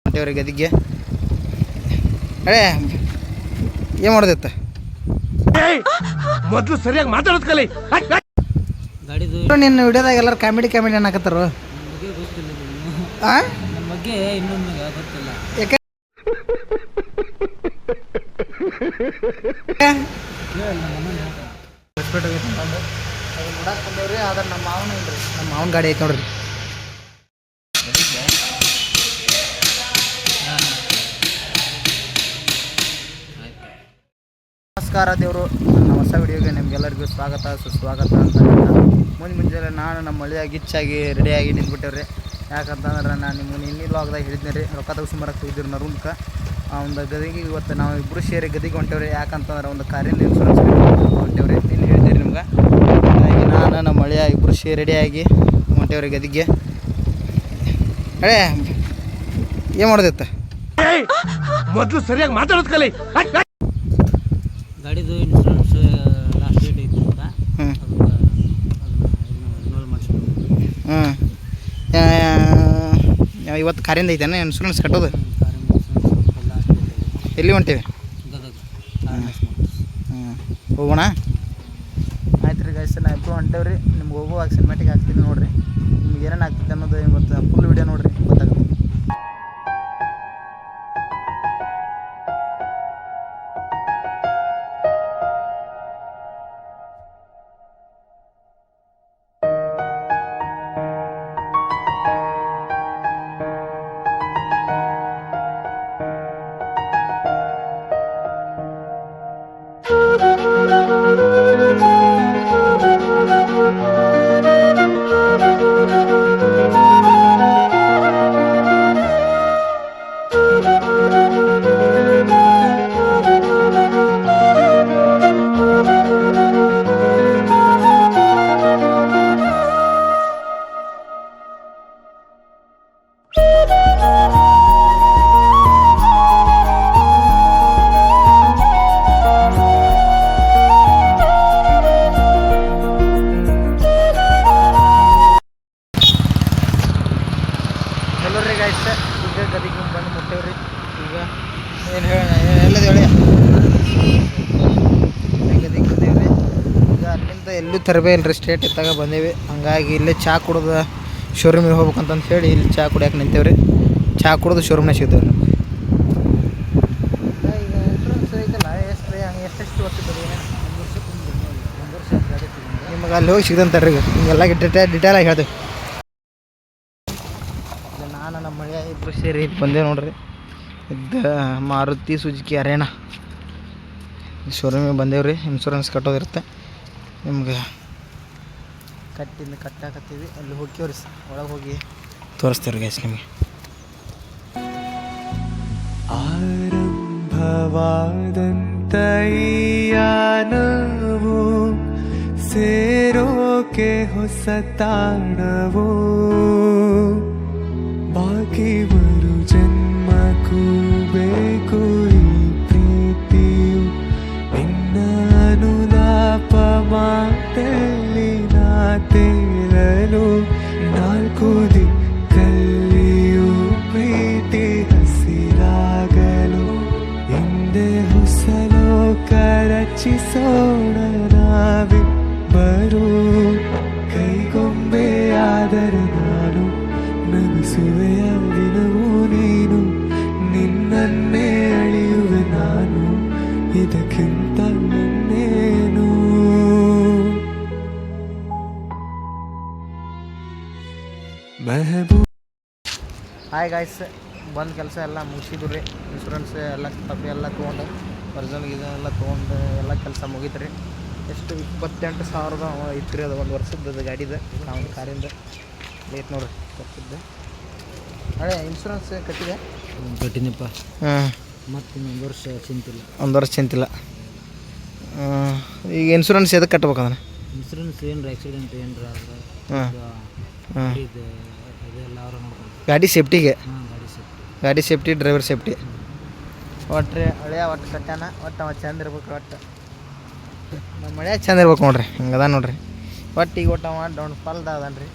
ಹೊಂಟೇವ್ರಿ ಗದಿಗೆ. ಅಳೆ ಏನು ಮಾಡೋದಿತ್ತ ಮೊದಲು ಸರಿಯಾಗಿ ಮಾತಾಡೋದು ಕಲಿ. ನಿನ್ನ ವಿಡಿಯೋದಾಗ ಎಲ್ಲರೂ ಕಾಮಿಡಿ ಅನ್ನಕತ್ತಾರ. ನಮ್ಮ ಬಗ್ಗೆ ಇನ್ನೊಂದು ಗೊತ್ತಿಲ್ಲ. ಯಾಕೆ ನೋಡಕ್ಕೆ ಬಂದೇವ್ರಿ. ಆದ್ರೆ ನಮ್ಮ ಮಾವನ ಇಲ್ರಿ, ನಮ್ಮ ಮಾವನ ಗಾಡಿ ಐತೆ ನೋಡ್ರಿ. ನಮಸ್ಕಾರ ದೇವರು, ನನ್ನ ಹೊಸ ವಿಡಿಯೋಗೆ ನಿಮ್ಗೆಲ್ಲರಿಗೂ ಸ್ವಾಗತ ಸುಸ್ವಾಗತ ಅಂತ. ಮುಂಜಾನೆ ನಾನು ನಮ್ಮ ಮಳೆಯಾಗಿ ಗಿಚ್ಚಾಗಿ ರೆಡಿಯಾಗಿ ನಿಂತ್ಬಿಟ್ಟೇವ್ರಿ. ಯಾಕಂತಂದ್ರೆ ನಾನು ನಿಮ್ಗೆ ಇನ್ನಿ ಲಾಗ್ದಾಗ ಹೇಳಿದ್ನಿ ರೀ, ರೊಕ್ಕ ತಗೋಸ್ಕೊಂಬರಕ್ಕೆ ಹೋಗಿದ್ದೀರಿ ನರುನ್ಕ ಒಂದು ಗದಿಗೆ. ಇವತ್ತು ನಾವು ಇಬ್ಬರು ಸೇರಿ ಗದಿಗೆ ಹೊಂಟೇವ್ರಿ. ಯಾಕಂತಂದ್ರೆ ಒಂದು ಕಾರಿನ ಇನ್ಶೂರೆನ್ಸ್ ಹೊಂಟೇವ್ರಿ. ನೀನು ಹೇಳ್ತೀರಿ ನಿಮ್ಗೆ. ಹಾಗಾಗಿ ನಾನು ನಮ್ಮ ಮಳೆಯ ಇಬ್ಬರು ಸೇರಿ ರೆಡಿಯಾಗಿ ಹೊಂಟೇವ್ರಿ ಗದಿಗೆ. ಅಳೆ ಏನು ಮಾಡೋದಿತ್ತ ಮೊದಲು ಸರಿಯಾಗಿ ಮಾತಾಡೋದು ಕಲಿ. ಗಾಡಿದು ಇನ್ಶೂರೆನ್ಸ್ ಲಾಸ್ಟ್ ಡೇಟ್ ಐತಿ ಅಂತ. ಇವತ್ತು ಕಾರಿಂದ ಐತೇನೆ ಇನ್ಶೂರೆನ್ಸ್ ಕಟ್ಟೋದು. ಎಲ್ಲಿ ಹೊಂಟೇವಿ? ಹೋಗೋಣ. ಆಯ್ತು ರೀ ಗೈಸ್, ನಾ ಇಬ್ಬರು ಹೊಂಟೇವ್ರಿ. ನಿಮ್ಗೆ ಹೋಗುವಾಗ ಸಿನಿಮ್ಯಾಟಿಕ್ ಹಾಕ್ತೀನಿ ನೋಡಿರಿ. ನಿಮ್ಗೆ ಏನೇನು ಆಗ್ತೈತೆ ಅನ್ನೋದು ಇವತ್ತು ಫುಲ್ ವಿಡಿಯೋ ನೋಡಿರಿ, ಗೊತ್ತಾಗುತ್ತೆ. ಎಲ್ಲರಿ ಗೈಸ್, ಈಗ ಗದಿಗೆ ಬಂದು ಮುಟ್ಟೇವ್ರಿ. ಈಗ ಏನು ಎಲ್ಲದ ಹೇಳಿ ಗದಿಗೆ ಬಂದೇವ್ರಿ. ಈಗ ಅಲ್ಲಿಂದ ಎಲ್ಲೂ ತರಬೇ ಇಲ್ಲರಿ, ಸ್ಟೇಟ್ ಇತ್ತಾಗ ಬಂದೇವಿ. ಹಂಗಾಗಿ ಇಲ್ಲೇ ಚಹಾ ಕುಡ್ದು ಶೋರೂಮಿಗೆ ಹೋಗ್ಬೇಕಂತಂದು ಹೇಳಿ ಇಲ್ಲಿ ಚಹಾ ಕುಡಿಯೋಕೆ ನಿಂತೇವ್ರಿ. ಚಹಾ ಕುಡಿದು ಶೋರೂಮ್ನಾಗ ಸಿಗ್ತೇವ್ರಿ. ಈಗ ಇನ್ಶೂರೆನ್ಸ್ ಐತಲ್ಲ, ಎಷ್ಟೆಷ್ಟು ವರ್ಷ ಬರೀ? ಒಂದು ವರ್ಷ ಗಾಡಿ ನಿಮಗೆ ಅಲ್ಲಿ ಹೋಗಿ ಸಿಗ್ದಂತಾರ್ರಿ. ಹಿಂಗೆಲ್ಲ ಡಿಟೇಲಾಗಿ ಹೇಳ್ತೇವೆ. ನಾನು ನಮ್ಮ ಮಳೆ ಇಬ್ಬರು ಸೇರಿ ಬಂದೇವು ನೋಡ್ರಿ. ಇದ್ದ ಮಾರುತಿ ಸುಜುಕಿ ಅರೇನಾ ಶೋರೂಮಿಗೆ ಬಂದೇವ್ರಿ. ಇನ್ಶೂರೆನ್ಸ್ ಕಟ್ಟೋದಿರುತ್ತೆ. ನಿಮ್ಗೆ ಕಟ್ಟಾಕತ್ತೀವಿ. ಅಲ್ಲಿ ಹೋಗ್ತೀವ್ರಿ, ಒಳಗೆ ಹೋಗಿ ತೋರಿಸ್ತೇವ್ರಿ ಗೈಸ್ ನಿಮಗೆ. ಆರಂಭವಾದಂತ ಯಾನವು ಸೇರೋಕೆ ಹೊಸ ತಾಣವು, ಬಾಕಿ ಬರು ಜನ್ಮಕ್ಕೂ ಬೇಕು ಈ ಪ್ರೀತಿಯು. ಇನ್ನಾನುಲಾಪ ಮಾತಲ್ಲಿ ನಾ ತೇಲಲು, ನಾಲ್ಕು ದಿಕ್ಕಲ್ಲಿಯೂ ಪ್ರೀತಿ ಹಸಿರಾಗಲು. ಹಿಂದೆ ಹೊಸ ಲೋಕ ರಚಿಸೋಣ ನಾವಿಬ್ಬರು. ಕೈಗೊಂಬೆಯಾದರೆ ನಾನು ನಗಿಸುವೆಯ ದಿನವೂ ನೀನು, ನಿನ್ನನ್ನೇ ಅಳಿಯುವೆ ನಾನು, ಇದಕ್ಕಿಂತ ಇನ್ನೇನು. ಮೆಹಬೂಬ್. ಹಾಯ್ ಗಾಯ್ಸ್, ಬಂದು ಕೆಲಸ ಎಲ್ಲ ಮುಗಿಸಿದ್ರು ರೀ. ಇನ್ಶೂರೆನ್ಸ್ ಎಲ್ಲ ಕಾಪಿ ಎಲ್ಲ ತೊಗೊಂಡು ಒರಿಜಿನಲ್ ಇದೆಲ್ಲ ತೊಗೊಂಡು ಎಲ್ಲ ಕೆಲಸ ಮುಗೀತು ರೀ. ಎಷ್ಟು 28,000 ಇತ್ತು ರೀ. ಅದು ಒಂದು ವರ್ಷದ ಗಾಡಿದು, ನಾವು ಕಾರಿಂದ ಲೇಟ್ ನೋಡ್ರಿ ವರ್ಷದ್ದು. ಹಳೆ ಇನ್ಶೂರೆನ್ಸ್ ಕಟ್ಟಿದೆ? ಕಟ್ಟಿನಪ್ಪ. ಮತ್ತು ಇನ್ನೊಂದು ವರ್ಷ ಚಿಂತಿಲ್ಲ. ಒಂದು ವರ್ಷ ಚಿಂತಿಲ್ಲ. ಈಗ ಇನ್ಶೂರೆನ್ಸ್ ಎದಕ್ಕೆ ಕಟ್ಬೇಕಂದ್ರೆ? ಇನ್ಶೂರೆನ್ಸ್ ಏನ್ರ ಆಕ್ಸಿಡೆಂಟ್ ಏನ್ರ ಇದೆಲ್ಲ ಅವ್ರು ನೋಡ್ಕೊಂಡು ಗಾಡಿ ಸೇಫ್ಟಿಗೆ. ಗಾಡಿ ಸೇಫ್ಟಿ ಡ್ರೈವರ್ ಸೇಫ್ಟಿ. ಒಟ್ಟು ಹಳೆಯ ಒಟ್ಟು ಕಟ್ಟಾನ. ಒಟ್ಟು ಅವ ಚಂದ ಇರ್ಬೇಕು. ಒಟ್ಟು ನಮ್ಮ ಮಳೆ ಚಂದ ಇರ್ಬೇಕು ನೋಡ್ರಿ. ಹಿಂಗದ ನೋಡ್ರಿ. ಒಟ್ಟು ಈಗ ಒಟ್ಟು ಅವ ಡೌನ್ ಫಾಲ್ದ ಅದನ್ರಿ.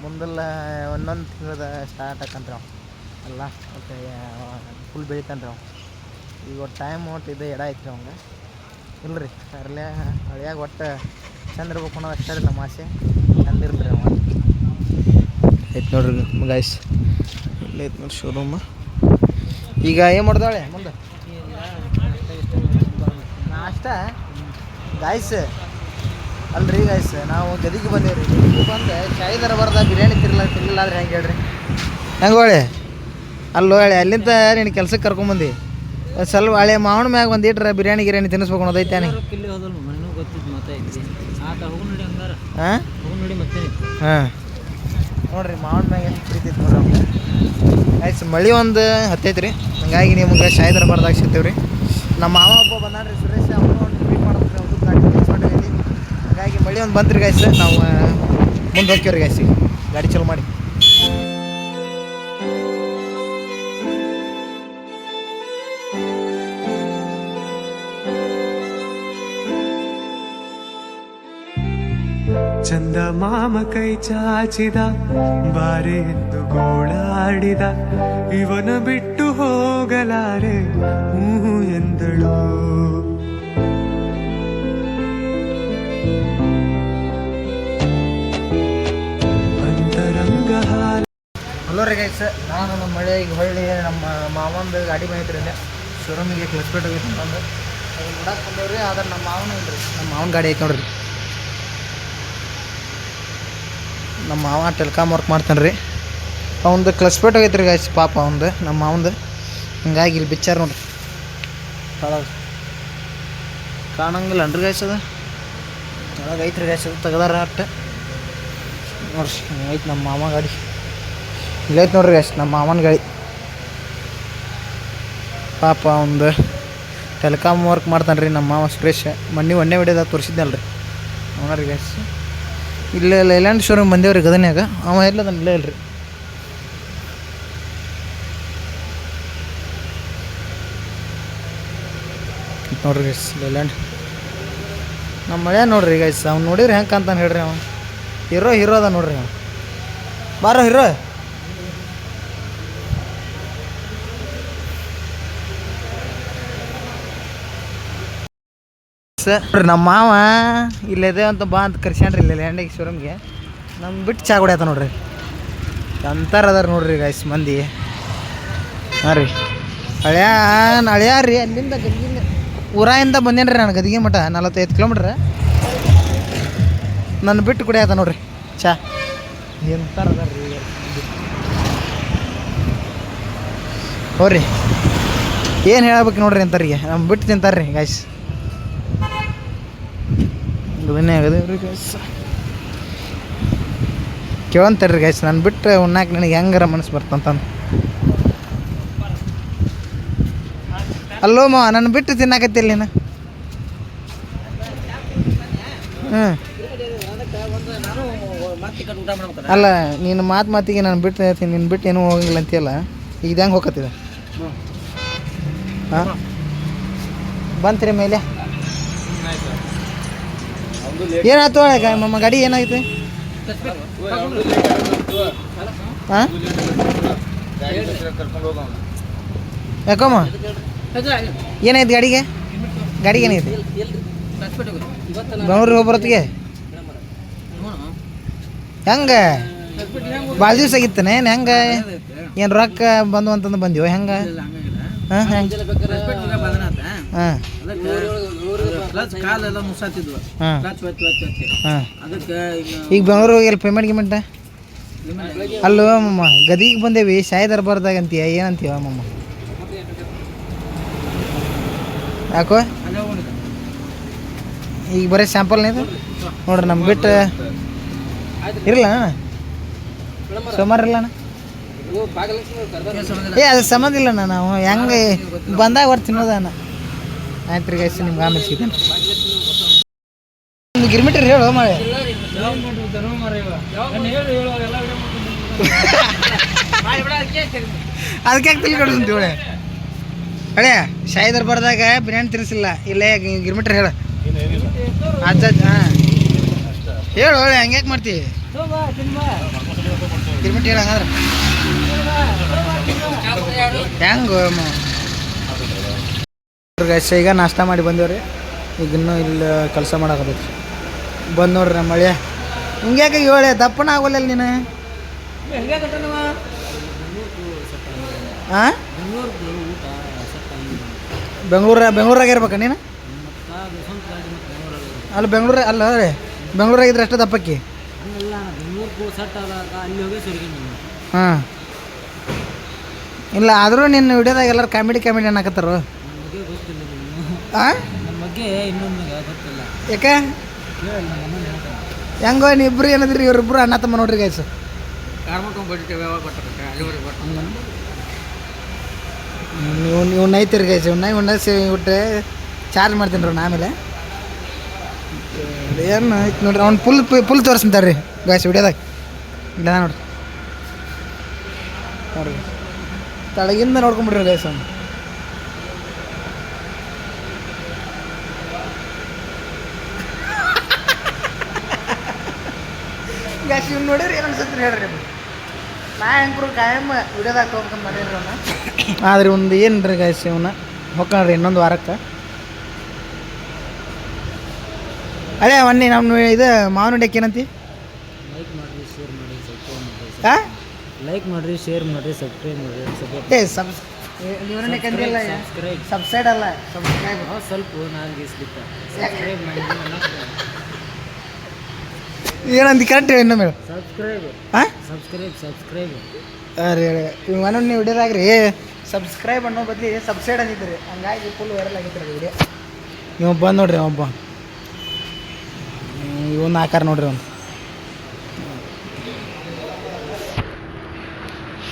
ಮುಂದೆಲ್ಲ ಒಂದೊಂದು ತಿಂಗಳದ ಸ್ಟಾರ್ಟ್ ಆಕಂತ್ರಿ ಅವ. ಅಲ್ಲ ಮತ್ತು ಫುಲ್ ಬೆಳಿತಾನೆ ರೀ ಅವ. ಈಗ ಒಟ್ಟು ಟೈಮ್ ಒಟ್ಟು ಇದು ಎಡ ಐತ್ರಿ ಅವಂಗೆ. ಇಲ್ಲ ರೀ ಅರ್ಲೆ ಹಳಿಯಾಗ ಒಟ್ಟು ಚಂದ ಇರ್ಬೇಕು ಅನ್ನೋದು ಅಷ್ಟೇ ರೀ ನಮ್ಮ ಆಸೆ. ಚಂದ ಇರಲಿ ರೀ ಅವ. ಐತೆ ನೋಡ್ರಿ ಗೈಸ್, ಇಲ್ಲ ಐತೆ ನೋಡಿ ಶೋರೂಮ್. ಈಗ ಏನು ಮಾಡ್ದಾಳೆ ಮುಂದೆ ನಾಷ್ಟ ಗಾಯ್ಸ್? ಅಲ್ರಿ ಗಾಯ್ಸ್, ನಾವು ಗದಿಗೆ ಬಂದೇವಿ ರೀ. ಗದಿಗೆ ಬಂದು ಚಾಯ್ ದರ್ಬಾರ್ದ ಬಿರಿಯಾನಿ ತಿರ್ಲಿಲ್ಲ ಅಂದ್ರೆ ಹೆಂಗೆ ಹೇಳ್ರಿ? ಹೆಂಗೆ ಹೊಳೆ ಅಲ್ಲೋ ಹೇಳಿ ಅಲ್ಲಿಂದ ನೀನು ಕೆಲ್ಸಕ್ಕೆ ಕರ್ಕೊಂಬಂದು ಸ್ವಲ್ಪ ಹಳೆ ಮಾವನ ಮ್ಯಾಗ ಒಂದು ಇಟ್ರೆ ಬಿರಿಯಾನಿ ತಿನ್ನಿಸ್ಬೇಕು ಅನ್ನೋದೈತೆ ನೀ. ಹಾಂ ಹಾಂ ನೋಡಿರಿ ಮಾವನ ಮ್ಯಾಗ ಎಷ್ಟು ಪ್ರೀತಿ ಐತೆ ನೋಡ್ರಿ ಅವ್ನು. ಆಯ್ತು ಮಳೆ ಒಂದು ಹತ್ತೈತೆ ರೀ, ಹಂಗಾಗಿ ನಿಮ್ಗೆ ಚಾಯ್ ದರ್ಬಾರ್ದಾಗ ಸಿಗ್ತೇವೆ ರೀ. ನಮ್ಮ ಮಾವ ಒಬ್ಬ ಬಂದಾನ್ರಿ ಸುರೇಶ್, ಅವನು ಒಂದು ಟ್ರೀಟ್ ಮಾಡ್ತೀವಿ ಅವ್ರದ್ದು ಗಾಡಿ ನಿಲ್ಸ್ಕೊಂಡೈತಿ. ಹಾಗಾಗಿ ಮಳೆ ಒಂದು ಬಂತ್ರಿ ಗಾಯ್ಸ್, ನಾವು ಮುಂದೆ ಹೋಗ್ತೀವಿ ರೀ ಗಾಯ್ಸ್. ಗಾಡಿ ಚಲೋ ಮಾಡಿ. ಚಂದ ಮಾಮ ಕೈ ಚಾಚಿದ ಬಾರೆ ಎಂದು ಗೋಳಾಡಿದ, ಇವನ ಬಿಟ್ಟು ಹೋಗಲಾರೆ ಹೂ ಎಂದಳು. ಅಂತರಂಗ ಹಾಲ. ಹಲೋ ರೀ ಗೈಸ್, ನಾನು ನಮ್ಮ ಮಳೆ ಈಗ ಹೊಳ್ಳಿ ನಮ್ಮ ಮಾವಂದು ಗಾಡಿ ಬಂದೈತ್ರಿ ಇಲ್ಲೇ ಶೋರೂಮಿಗೆ ಕ್ಲಸ್ಪೇಟ್ ಹೋಗಿತ್ತು ಅಂತಂದು ಅದನ್ನು ನೋಡಕ್ಕೆ ಬಂದೇವ್ರಿ. ಆದ್ರೆ ನಮ್ಮ ಮಾವನ ಇಲ್ರಿ, ನಮ್ಮ ಮಾವನ ಗಾಡಿ ಐತೆ ನೋಡ್ರಿ. ನಮ್ಮ ಮಾವ ಟೆಲ್ಕಾಮ್ ವರ್ಕ್ ಮಾಡ್ತಾನೆ ರೀ. ಅವಂದು ಕ್ಲಸ್ಪೇಟ್ ಹೋಗೈತೆ ರೀ ಗಾಯ್ಸ್ ಪಾಪ ಅವಂದು, ನಮ್ಮ ಮಾವಂದು. ಹಿಂಗಾಗಿ ಇಲ್ಲಿ ಬಿಚ್ಚಾರ ನೋಡ್ರಿ ಕೆಳಗೆ ಕಾಣಂಗಿಲ್ಲ ಅನ್ರಿ ಗಾಯ್ಸ್. ಅದು ಕೆಳಗೆ ಐತ್ರಿ ಗಾಯ್ಸ್, ಅದು ತೆಗ್ದಾರ ಅಟ್ಟೆ ನೋಡ್ರಿ. ಐತೆ ನಮ್ಮ ಮಾವ ಗಾಡಿ ಇಲ್ಲೈತೆ ನೋಡ್ರಿ ಗಾಯ್ಸ್, ನಮ್ಮ ಮಾವನ ಗಾಡಿ. ಪಾಪ ಒಂದು ಟೆಲ್ಕಾಮ್ ವರ್ಕ್ ಮಾಡ್ತಾನೆ ರೀ ನಮ್ಮ ಮಾವ ಸುರೇಶ್. ಮೊನ್ನೆ ವಿಡಿಯೋದಾಗ ತೋರಿಸಿದ್ನಲ್ಲ ರೀ ಅವನ ರೀ ಗಾಯ್ಸ್. ಇಲ್ಲೇ ಲೈಲ್ಯಾಂಡ್ ಶೋರೂಮ್ ಬಂದೇವ್ರಿ ಗದನ್ಯಾಗ. ಅವ ಎಲ್ಲದನ್ನ ಇಲ್ಲೇ ಇಲ್ರಿ. ನೋಡ್ರಿ ಗೈಸ್ ಲೈಲ್ಯಾಂಡ್ ನಮ್ಮ ಮಳೆ ನೋಡ್ರಿ ಗೈಸ್. ಅವ್ನು ನೋಡಿರಿ ಹೆಂಗೆ ಕಾಂತಾನೆ ಹೇಳ್ರಿ. ಅವ ಹೀರೋ ಅದ ನೋಡ್ರಿ. ಅವ ಬಾರೋ ಹೀರೋ. ಸರ್ ನಮ್ಮ ಮಾವ ಇಲ್ಲಿದೆ ಅಂತ ಬಾ ಅಂತ ಕರ್ಸ್ಯಾನ್ರಿ ಇಲ್ಲಿ ಲ್ಯಾಂಡಿಗೆ ಶೋರೂಮ್ಗೆ. ನಮ್ಮ ಬಿಟ್ಟು ಚಾ ಕುಡಿಯತ್ತ ನೋಡ್ರಿ. ಅಂತಾರ ಅದಾರ ನೋಡ್ರಿ ಗಾಯ್ಸ್ ಮಂದಿ. ಹಾಂ ರೀ ಹಳೆಯ ರೀ ಅಲ್ಲಿಂದ ಗದಗಿಂದ ಊರಾಯಿಂದ ಬಂದೇನ್ರಿ ನಾನು ಗದಗಿ ಮಠ 45 ಕಿಲೋಮೀಟ್ರ್. ನನ್ನ ಬಿಟ್ಟು ಕುಡಿಯತ್ತ ನೋಡ್ರಿ ಚಾ. ಎಂತಾರ ಅದಾರ ರೀ ಹೋರಿ. ಏನು ಹೇಳ್ಬೇಕು ನೋಡ್ರಿ ಅಂತಾರಿಗೆ, ನಮ್ಮ ಬಿಟ್ಟು ತಿಂತಾರೆ ರೀ ಗಾಯ್ಸ್. ಗದನೇ ಆಗದೇವ್ರಿ ಗಾಯ್ಸ್. ಕೇಳಂತಾರೆ ರೀ ಗಾಯ್ಸ್, ನಾನು ಬಿಟ್ಟು ಉಣ್ಣಾಕ ನನಗೆ ಹೆಂಗಾರ ಮನಸ್ಸು ಬರ್ತಂತಂದು. ಅಲ್ಲೋ ಮಾವ ನನ್ನ ಬಿಟ್ಟು ತಿನ್ನಾಕತ್ತಿಲ್ಲ ನೀನು. ಹ್ಞೂ ಅಲ್ಲ ನೀನು ಮಾತಿಗೆ ನಾನು ಬಿಟ್ಟು ನಿನ್ನ ಬಿಟ್ಟು ಏನೂ ಹೋಗಂಗಿಲ್ಲ ಅಂತೀಯಲ್ಲ, ಈಗ ಹೆಂಗೆ ಹೋಗತ್ತಿದೆ? ಹಾಂ ಬಂತ್ರಿ ಮೇಲೆ ಏನಾಯ್ತು ಮಮ್ಮ ಗಾಡಿ ಏನಾಗಿತ್ತು? ಹಾಂ ಯಾಕಮ್ಮ ಏನಾಯ್ತು ಗಾಡಿಗೆ? ಏನೈತಿ? ಬೆಂಗಳೂರಿಗೆ ಹೋಗ್ಬರತ್ತಿಗೆ ಹೆಂಗೆ ಭಾಳ ದಿವ್ಸ ಆಗಿತ್ತಾನೆ ಏನು? ಹೆಂಗೆ ಏನು ರೊಕ್ಕ ಬಂದು ಅಂತಂದು ಬಂದೀವ ಹೆಂಗೆ? ಹಾಂ ಹೆಂಗೆ? ಹಾಂ ಈಗ ಬೆಂಗಳೂರಿಗೆ ಎಲ್ಲಿ ಪೇಮೆಂಟ್ ಅಲ್ಲೋ ಮಮ್ಮ ಗದಿಗೆ ಬಂದೇವಿ ಶಾಯಿ ದರ್ಬಾರ್ದಾಗ ಅಂತೀಯ ಏನಂತೀವ ಮಮ್ಮ? ಯಾಕೋ ಈಗ ಬರೀ ಸ್ಯಾಂಪಲ್ನೇ ಇದು ನೋಡ್ರಿ. ನಮ್ಮ ಬಿಟ್ಟು ಇರಲ್ಲ ಸೋಮವಾರ ಇಲ್ಲಣ್ಣ. ಅದು ಸಂಬಂಧ ಇಲ್ಲಣ್ಣ, ನಾವು ಹೆಂಗೆ ಬಂದಾಗ ಹೊರ ತಿನ್ನೋದಣ್ಣ. ಆಯ್ತು ರೀ ಗೈಸ್, ನಿಮ್ಗೆ ಆಮೇಲೆ ಸಿಗ್ತೇನೆ. ಒಂದು ಗಿರ್ಮಿಟ್ರಿ ಹೇಳು ಮಳೆ. ಅದಕ್ಕೆ ತಿಳಿ ಕೊಡ್ತೀನಿ ಒಳ್ಳೆ ಹಳೆ ಶಾಯಿ ದರ್ಬಾರ್ದಾಗ ಬಿರಿಯಾನಿ ತಿನ್ನಿಸಿಲ್ಲ. ಇಲ್ಲೇ ಗಿರ್ಮಿಟ್ರಿ ಹೇಳು. ಅಜ್ಜ ಹಾಂ ಹೇಳು ಒಳ್ಳೆ ಹಂಗ್ಯಾಕೆ ಮಾಡ್ತೀವಿ ಗಿರ್ಮಿಟ್ ಹೇಳ ಹಂಗಂದ್ರೆ. ಹೆಂಗೆ ಗೈಸ್ ಈಗ ನಾಷ್ಟ ಮಾಡಿ ಬಂದೇವ್ರಿ. ಈಗ ಇನ್ನೂ ಇಲ್ಲಿ ಕೆಲಸ ಮಾಡಕತ್ತೈತಿ. ಬಂದು ನೋಡ್ರಿ ನಮ್ಮ ಮಳೆ ಹಿಂಗ್ಯಾಕೆ ಹೇಳಿ ದಪ್ಪನ ಆಗೋಲ್ಲ ನೀನು. ಹಾಂ ಬೆಂಗಳೂರಾಗ ಇರ್ಬೇಕ ನೀನು. ಅಲ್ಲಿ ಅಲ್ಲ ರೀ ಬೆಂಗಳೂರಾಗಿದ್ರೆ ಅಷ್ಟು ದಪ್ಪಕ್ಕಿ. ಹಾಂ ಇಲ್ಲ ಆದರೂ ನಿನ್ನ ವಿಡಿಯೋದಾಗ ಎಲ್ಲರೂ ಕಾಮಿಡಿ ಅನ್ನಕತ್ತಾರ. ಹಾಂ ಯಾಕೆ ಹೆಂಗೋ ನೀ ಇಬ್ಬರು ಏನದ್ರಿ ಇವ್ರಿಬ್ರು ಅಣ್ಣ ತಮ್ಮ ನೋಡ್ರಿ ಗೈಸ್. ನೀವು ನೈತಿರಿ ಗೈಸ್. ಇವನ್ನ ಬಿಟ್ಟರೆ ಚಾರ್ಜ್ ಮಾಡ್ತೀನಿ ರೀ ಆಮೇಲೆ. ಏನು ಐತೆ ನೋಡ್ರಿ ಅವ್ನು ಫುಲ್ ತೋರಿಸ್ತಾರೆ ರೀ ಗೈಸ್ ವಿಡಿಯೋದಾಗ. ಇಲ್ಲ ನೋಡ್ರಿ ತಳಗಿಂದ ನೋಡ್ಕೊಂಬಿಡ್ರಿ ಗೈಸ್ ಅವ್ನು. ಗೈಸ್ ಇವ್ನು ನೋಡಿರಿ ಏನು ಅನ್ಸುತ್ತೆ ಹೇಳ್ರಿ. ನಾ ಹೆಂಗ್ರು ಕಾಯಂ ವಿಡಿಯೋದಾಗ ತೊಗೊಂಡ್ಕೊಂಡು ಮಾಡಿರಿ ಅವನ್ನ. ಆದ್ರೆ ಒಂದು ಏನು ರೀ ಗೈಸ್ ಇವನ್ನ ಹೊಕ್ಕಣ್ರಿ ಇನ್ನೊಂದು ವಾರಕ್ಕೆ. ಅದೇ ಮೊನ್ನೆ ನಮ್ಮ ಇದು ಮಾವನ ಡೆಕ್ ಏನಂತಿ. ಹಾಂ ಲೈಕ್ ಮಾಡಿರಿ, ಶೇರ್ ಮಾಡಿರಿ, ಸಬ್ಸ್ಕ್ರೈಬ್ ಮಾಡಿರಿ. ಸಬ್ಸೈಡ್ ಅಲ್ಲ ಸಬ್ಸ್ಕ್ರೈಬ್ ಸ್ವಲ್ಪ ನಾನು ಸಬ್ಸ್ಕ್ರೈಬ್ ಮಾಡಿ ಏನಂತ ಕರೆಕ್ಟ್ ಹೇಳಿ ಇನ್ನೊಮ್ಮೆ. ಸಬ್ಸ್ಕ್ರೈಬ್ ಹಾಂ ಸಬ್ಸ್ಕ್ರೈಬ್ ಅರೆ ಇವನೊಂದು ನೀವು ವಿಡಿಯೋದಾಗ ರೀ ಸಬ್ಸ್ಕ್ರೈಬ್ ಅನ್ನೋ ಬದಲಿ ಸಬ್ಸೈಡ್ ಅಂದಿದ್ದು ರೀ. ಹಂಗಾಗಿ ಫುಲ್ ವೈರಲ್ ಆಗಿತ್ತು ರೀ ವಿಡಿಯೋ. ನೀವು ಬಂದು ನೋಡ್ರಿ ಒಬ್ಬ ಇವನ್ನ ಆಕಾರ ನೋಡ್ರಿ ಒಂದು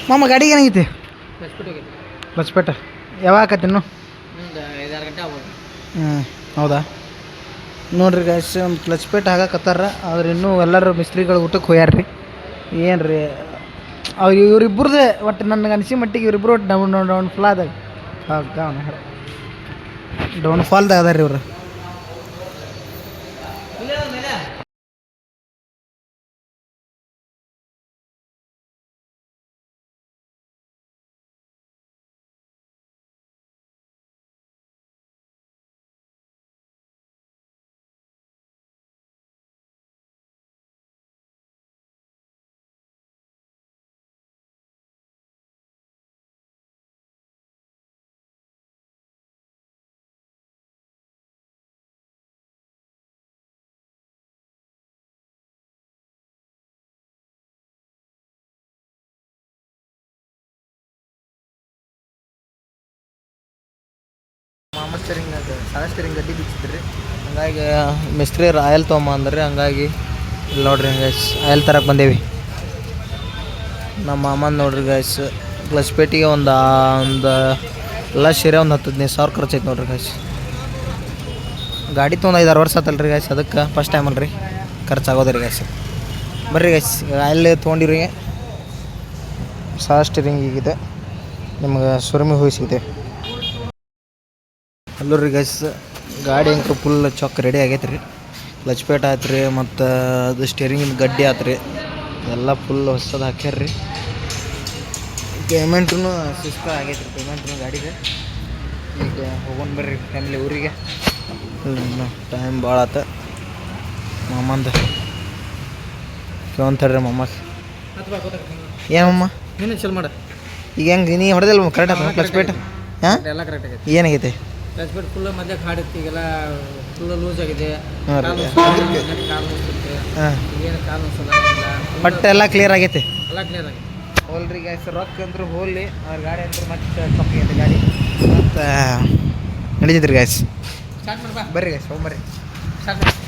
ಮಾಮ ಗಾಡಿಗೆ ಏನಾಗೈತಿ. ಬಸ್ಪೇಟ ಯಾವಾಗ ಆಕತಿ ಇನ್ನು 5-6 ಗಂಟೆ ಆಗ್ಬೋದು. ಹೌದಾ ನೋಡ್ರಿ ಗೈಸ್ ಒಂದು ಕ್ಲಚ್ ಪೇಟ್ ಹಾಕತ್ತಾರ. ಆದ್ರೆ ಇನ್ನೂ ಎಲ್ಲರೂ ಮಿಸ್ತ್ರಿಗಳು ಊಟಕ್ಕೆ ಹೋಗ್ಯಾರ್ರಿ. ಏನು ರೀ ಅವ್ರು ಇವರಿಬ್ಬರದೇ ಒಟ್ಟು ನನಗೆ ಅನಿಸಿ ಮಟ್ಟಿಗೆ ಇವರಿಬ್ಬರು ಒಟ್ಟು ಡೌನ್ ಫಾಲ್ದಾಗ ಡೌನ್ ಫಾಲ್ದಾಗ ಅದಾರ ರೀ ಇವರು. ಸ್ಟೇರಿಂಗ್ ಗಡ್ಡಿ ಬಿಚ್ಚಿದ್ರಿ. ಹಂಗಾಗಿ ಮಿಸ್ತ್ರಿ ಆಯಲ್ ತೊಗೊಂಬ ಅಂದ್ರೆ ಹಂಗಾಗಿ ಇಲ್ಲಿ ನೋಡ್ರಿ ಗೈಸ್ ಆಯಲ್ ತರಕ್ಕೆ ಬಂದೇವಿ. ನಮ್ಮ ಮಾಮಂದು ನೋಡ್ರಿ ಗೈಸ್ ಕ್ಲಚ್ ಪೇಟಿಗೆ ಒಂದು ಎಲ್ಲ ಸೇರಿ ಒಂದು 10-15 ಸಾವಿರ ಖರ್ಚು ಐತೆ ನೋಡ್ರಿ ಗೈಸ್. ಗಾಡಿ ತೊಗೊಂಡು 5-6 ವರ್ಷ ಆತಲ್ರಿ ಗೈಸ್. ಅದಕ್ಕೆ ಫಸ್ಟ್ ಟೈಮ್ ಅಲ್ರಿ ಖರ್ಚಾಗೋದ್ರಿ ಗೈಸ್. ಬರ್ರಿ ಗೈಸ್ ಆಯಲ್ ತೊಗೊಂಡಿರಿ. ಸ್ಟೇರಿಂಗ್ ಈಗಿದೆ ನಿಮ್ಗೆ ಸುರಮಿ ಹೋಗಿ ಸಿಗ್ತೇವೆ. ಅಲ್ಲೂರಿ ಗೈಸ್ ಗಾಡಿ ಅಂಕರು ಫುಲ್ ಚೊಕ್ ರೆಡಿ ಆಗೈತೆ ರೀ. ಕ್ಲಚ್ ಪೇಟ್ ಆಯ್ತು ರೀ ಮತ್ತು ಅದು ಸ್ಟೇರಿಂಗಿನ ಗಡ್ಡಿ ಆಯ್ತು ರೀ ಎಲ್ಲ ಫುಲ್ ಹೊಸದು ಹಾಕ್ಯಾರ ರೀ. ಪೇಮೆಂಟ್ರೂ ಸುಸ್ತ ಆಗೈತೆ ರೀ ಪೇಮೆಂಟ್ರೂ ಗಾಡಿಗೆ. ಈಗ ಹೋಗೋಣ ಬರ್ರಿ ಫ್ಯಾಮಿಲಿ ಊರಿಗೆ. ಟೈಮ್ ಭಾಳ ಆತ. ಮಾಮಂದ ಕೇಳ್ತಾರ್ರಿ ಮಮ್ಮ ಏನಮ್ಮ ನೀನು ಚಲ್ ಮಾಡ. ಈಗ ಹೆಂಗೆ ನೀ ಹೊಡೆದಿಲ್ಲ ಕರೆಕ್ಟ್ ಆಯ್ತು ಕ್ಲಚ್ ಪೇಟ್. ಹಾಂ ಎಲ್ಲ ಕರೆಕ್ಟ್ ಆಗೈತೆ. ಏನಾಗೈತೆ ಕ್ಲಚ್ ಪೇಟ್ ಫುಲ್ ಮಧ್ಯ ಹಾಡಿತ್ತು. ಈಗೆಲ್ಲ ಫುಲ್ ಲೂಸ್ ಆಗಿದೆ. ಹಾಂ ಕಾಲು ಮುಗಿಸುತ್ತೆ. ಏನು ಕಾಲು ಮುಗಿಸಲ್ಲ. ಬಟ್ ಎಲ್ಲ ಕ್ಲಿಯರ್ ಆಗೈತೆ. ಎಲ್ಲ ಕ್ಲಿಯರ್ ಆಗಿದೆ. ಹೋಲ್ರಿ ಗ್ಯಾಸ್ ರೊಕ್ಕ ಅಂತೂ ಹೋಲಿ ಅವ್ರ ಗಾಡಿ ಅಂತೂ ಮತ್ತೆ ಕಪ್ಪಿಗೈತೆ ಗಾಡಿ ಮತ್ತು ನಡೀತಿದ್ರಿ ಗ್ಯಾಸ್. ಸ್ಟಾರ್ಟ್ ಮಾಡ್ಬಾ ಬರ್ರಿ ಗ್ಯಾಸ್ ಹೋಗ್ಬರ್ರಿ. ಸ್ಟಾರ್ಟ್ ಮಾಡಿ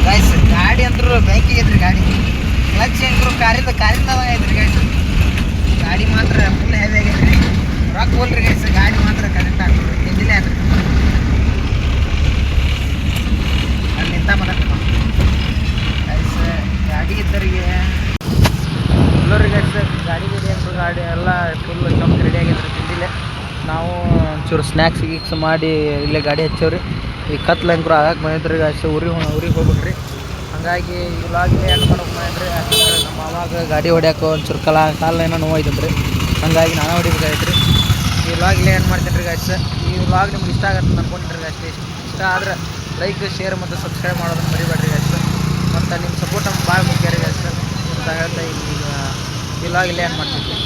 ಗಾಯ್ಸ್ ಗಾಡಿ ಅಂತೂ ಬ್ಯಾಂಕಿಗೆ ಐತ್ರಿ ಗಾಡಿ. ಕ್ಲಚ್ ಅಂತೂ ಕಾರಿಂದ ಐತ್ರಿ ಗಾಯ್ಸ್. ಗಾಡಿ ಮಾತ್ರ ಫುಲ್ ಹೆವಿ ಆಗೈತೆ ರೀ. ರೊಕ್ಕ ಹೋಲ್ರಿ ಗೈಸ್ ಗಾಡಿ ಮಾತ್ರ ಕರೆಕ್ಟ್ ಆಗ್ತದೆ. ಎಂಜಿಲೇ ಆದ್ರಿ ಅಲ್ಲಿ ನಿಂತ ಮಾಡಕ್ಕೆ ಗೈಸ್ ಗಾಡಿ ಇದ್ದರಿಗೆ ಎಲ್ಲರಿಗೆ ಗೈಸ್ ಗಾಡಿ ಎಲ್ಲ ಫುಲ್ ಚೊಕ್ ರೆಡಿ ಆಗೈತೆ ರೀ. ತಿಂದಿಲ್ಲೇ ನಾವು ಒಂಚೂರು ಸ್ನ್ಯಾಕ್ಸ್ ಮಾಡಿ ಇಲ್ಲೇ ಗಾಡಿ ಹಚ್ಚೇವ್ರಿ. ಈ ಕತ್ಲಂಕರು ಆಗಕ್ಕೆ ಬಂದಿದ್ರಿ ಗೈಸ್. ಊರಿಗೆ ಹೋಗ್ಬೇಕ್ರಿ. ಹಂಗಾಗಿ ಈ ವ್ಲಾಗ್ ಎಂಡ್ ಮಾಡೋಕೆ ಮಾಡಿದ್ರಿ. ಯಾಕಂದ್ರೆ ನಮ್ಮ ಮಾವಾಗ ಗಾಡಿ ಹೊಡ್ಯಾಕೆ ಒಂಚೂರು ಕಾಲ ಏನೋ ನೋವಾಯ್ತಂದ್ರಿ, ಹಂಗಾಗಿ ನಾನು ಹೊಡಿಬೇಕಾಯ್ತು. ಈ ವ್ಲಾಗ್ ಎಂಡ್ ಮಾಡ್ತೀನಿ ರೀ ಗಾಯ್ಸ್. ಈ ವ್ಲಾಗ್ ನಿಮ್ಗೆ ಇಷ್ಟ ಆಗತ್ತೆ ಅನ್ಕೊಂಡಿರಿ ಗಾಯ್ಸ್. ಇಷ್ಟ ಆದ್ರೆ ಲೈಕ್, ಶೇರ್ ಮತ್ತು ಸಬ್ಸ್ಕ್ರೈಬ್ ಮಾಡೋದನ್ನು ಮರಿಬೇಡ್ರಿ ಗಾಯ್ಸ್. ಮತ್ತು ನಿಮ್ಮ ಸಪೋರ್ಟ್ ನಮ್ಗೆ ಭಾಳ ಮುಖ್ಯ ರೀ ಗಾಯ್ಸ್ ಅಂತ ಹೇಳ್ತಾ ಈಗ ಈ ವ್ಲಾಗ್ ಎಂಡ್ ಮಾಡ್ತೀನಿ.